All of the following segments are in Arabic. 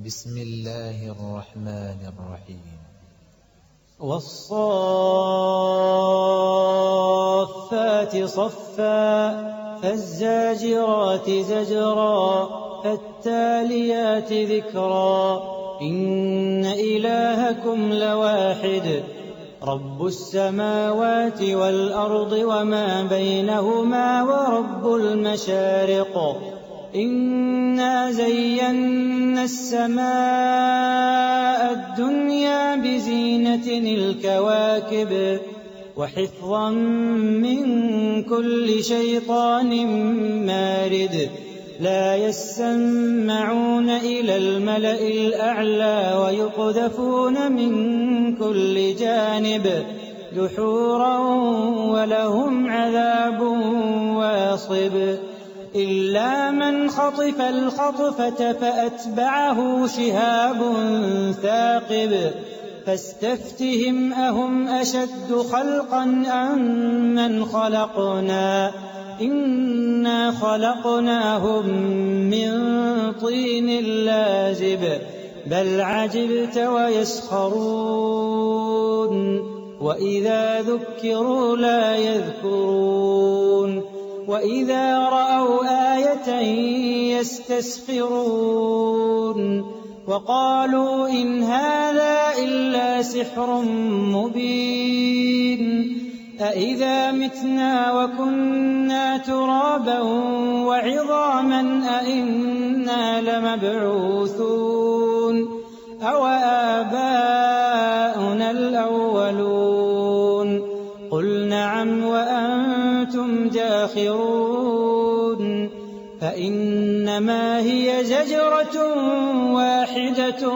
بسم الله الرحمن الرحيم. والصافات صفا فالزاجرات زجرا فالتاليات ذكرا إن إلهكم لواحد رب السماوات والأرض وما بينهما ورب المشارق إنا زينا السماء الدنيا بزينة الكواكب وحفظا من كل شيطان مارد لا يسمعون إلى الملأ الأعلى ويقذفون من كل جانب دحورا ولهم عذاب واصب إلا من خطف الخطفة فأتبعه شهاب ثاقب فاستفتهم أهم أشد خلقا أم من خلقنا إنا خلقناهم من طين لازب بل عجبت ويسخرون وإذا ذكروا لا يذكرون وإذا رأوا آية يستسخرون وقالوا إن هذا إلا سحر مبين أإذا متنا وكنا ترابا وعظاما أإنا لمبعوثون أوآباؤنا الأولون قل نعم وأنتم داخرون فإنما هي زجرة واحدة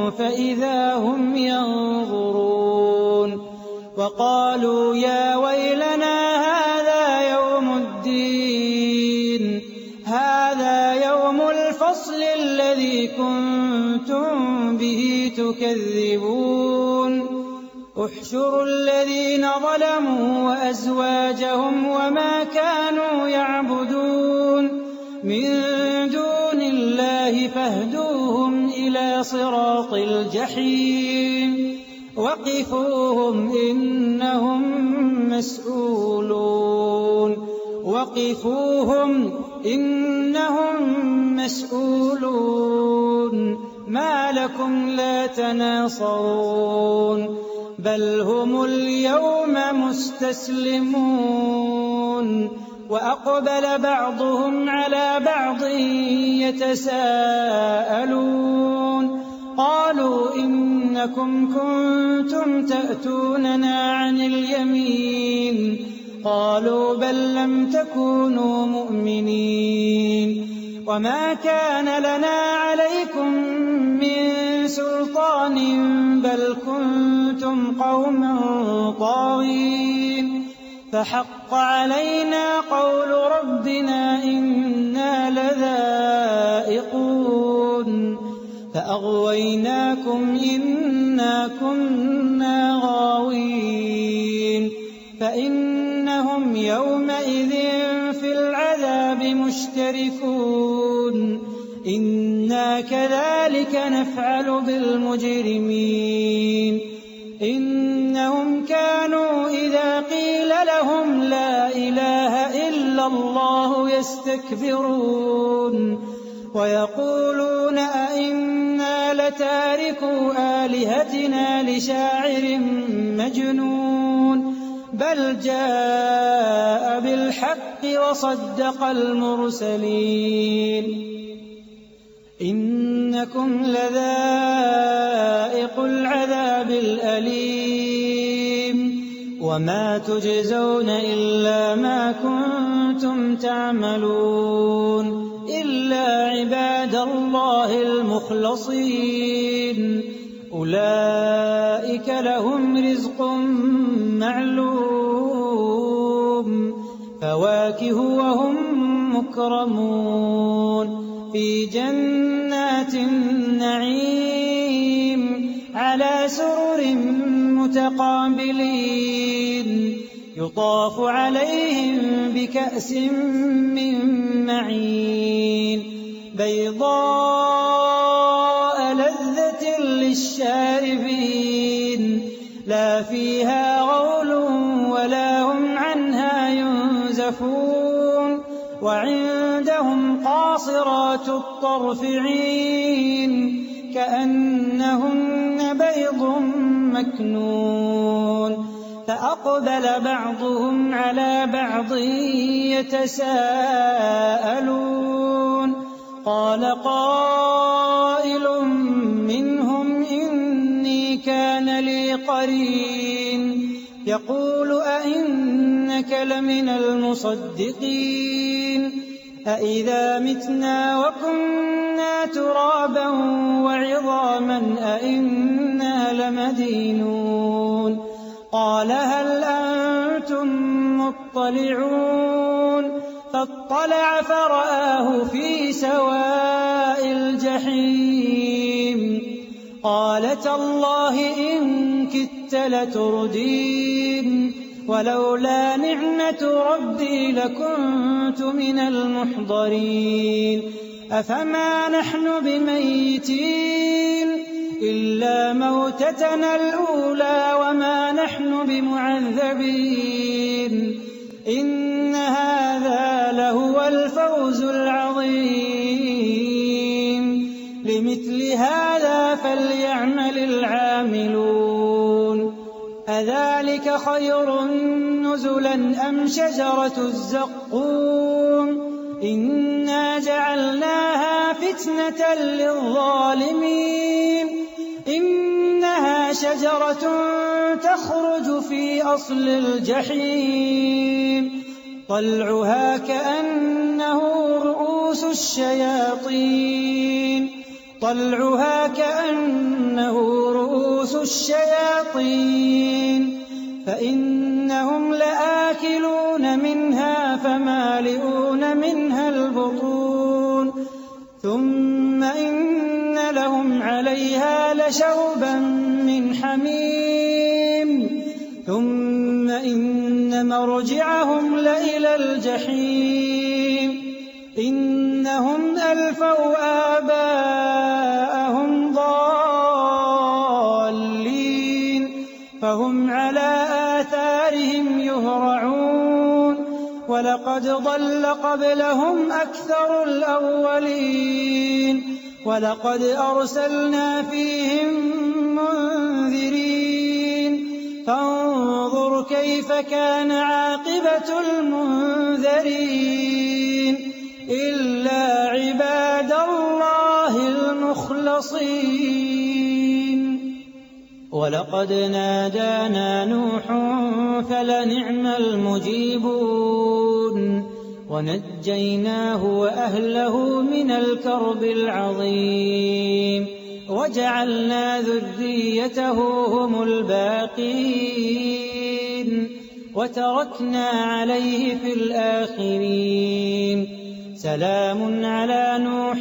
فإذا هم ينظرون وقالوا يا ويلنا هذا يوم الدين هذا يوم الفصل الذي كنتم به تكذبون احشروا الذين ظلموا وأزواجهم وما كانوا يعبدون من دون الله فاهدوهم إلى صراط الجحيم وقفوهم إنهم مسؤولون ما لكم لا تناصرون بل هم اليوم مستسلمون وأقبل بعضهم على بعض يتساءلون قالوا إنكم كنتم تأتوننا عن اليمين قالوا بل لم تكونوا مؤمنين وما كان لنا عليكم من سلطان بل كنتم قوما طاغين فحق علينا قول ربنا إنا لذائقون فأغويناكم إنا كنا غاوين فإنهم يومئذ في العذاب مشتركون إنا كذلك نفعل بالمجرمين إنهم كانوا إذا قيل لهم لا إله إلا الله يستكبرون ويقولون أئنا لتاركو آلهتنا لشاعر مجنون بل جاء بالحق وصدق المرسلين إنكم لذائق العذاب الأليم وما تجزون إلا ما كنتم تعملون إلا عباد الله المخلصين أولئك لهم رزق معلوم فواكه وهم مكرمون في جنات النعيم على سرر متقابلين يطاف عليهم بكأس من معين بيضاء لَذَّةٍ لِّلشَّارِبِينَ لَا فِيهَا غَوْلٌ وَلَا هُمْ عَنْهَا يُنزَفُونَ وَعِندَهُمْ قَاصِرَاتُ الطَّرْفِ عِينٌ كَأَنَّهُنَّ بَيْضٌ مَّكْنُونٌ فَأَقْبَلَ بَعْضُهُمْ عَلَىٰ بَعْضٍ يَتَسَاءَلُونَ قَالَ قَائِلٌ مِّنْهُمْ إِنِّي كَانَ لِي قَرِينٌ يَقُولُ أَإِنَّكَ لَمِنَ الْمُصَدِّقِينَ أَإِذَا مِتْنَا وَكُنَّا تُرَابًا وَعِظَامًا أَإِنَّا لَمَدِينُونَ قَالَ هَلْ أَنتُم مُّطَّلِعُونَ فَاطَّلَعَ فَرَآهُ فِي سَوَاءِ الْجَحِيمِ قَالَ تَاللَّهِ إِن كِدتَّ لَتُرْدِينِ وَلَوْلَا نِعْمَةُ رَبِّي لَكُنتُ مِنَ الْمُحْضَرِينَ أَفَمَا نَحْنُ بِمَيِّتِينَ إِلَّا مَوْتَتَنَا الْأُولَىٰ وَمَا نَحْنُ بِمُعَذَّبِينَ إِنَّ هَٰذَا لَهُوَ الْفَوْزُ الْعَظِيمُ لِمِثْلِ هَٰذَا فَلْيَعْمَلِ الْعَامِلُونَ أَذَٰلِكَ خَيْرٌ نُّزُلًا أَمْ شَجَرَةُ الزَّقُّومِ إِنَّا جَعَلْنَاهَا فِتْنَةً لِّلظَّالِمِينَ إِنَّهَا شَجَرَةٌ تَخْرُجُ فِي أَصْلِ الْجَحِيمِ طَلْعُهَا كَأَنَّهُ رُءُوسُ الشَّيَاطِينِ فَإِنَّهُمْ لَآكِلُونَ مِنْهَا فَمَالِئُونَ مِنْهَا الْبُطُونَ ثُمَّ إِنَّ لَهُمْ عَلَيْهَا لَشَوْبًا مِّنْ حَمِيمٍ ثُمَّ إِنَّ مَرْجِعَهُمْ لَإِلَى الْجَحِيمِ إِنَّهُمْ أَلْفَوْا آبَاءَهُمْ ضَالِّينَ فَهُمْ عَلَىٰ آثَارِهِمْ يُهْرَعُونَ وَلَقَدْ ضَلَّ قَبْلَهُمْ أَكْثَرُ الْأَوَّلِينَ وَلَقَدْ أَرْسَلْنَا فِيهِم مُّنذِرِينَ فَانظُرْ كَيْفَ كَانَ عَاقِبَةُ الْمُنذَرِينَ إِلَّا عِبَادَ اللَّهِ الْمُخْلَصِينَ وَلَقَدْ نَادَانَا نُوحٌ فَلَنِعْمَ الْمُجِيبُونَ وَنَجَّيْنَاهُ وَأَهْلَهُ مِنَ الْكَرْبِ الْعَظِيمِ وَجَعَلْنَا ذُرِّيَّتَهُ هُمُ الْبَاقِينَ وَتَرَكْنَا عَلَيْهِ فِي الْآخِرِينَ سَلَامٌ عَلَىٰ نُوحٍ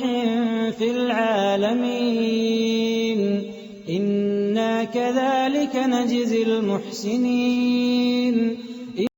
فِي الْعَالَمِينَ إِنَّا كَذَٰلِكَ نَجْزِي الْمُحْسِنِينَ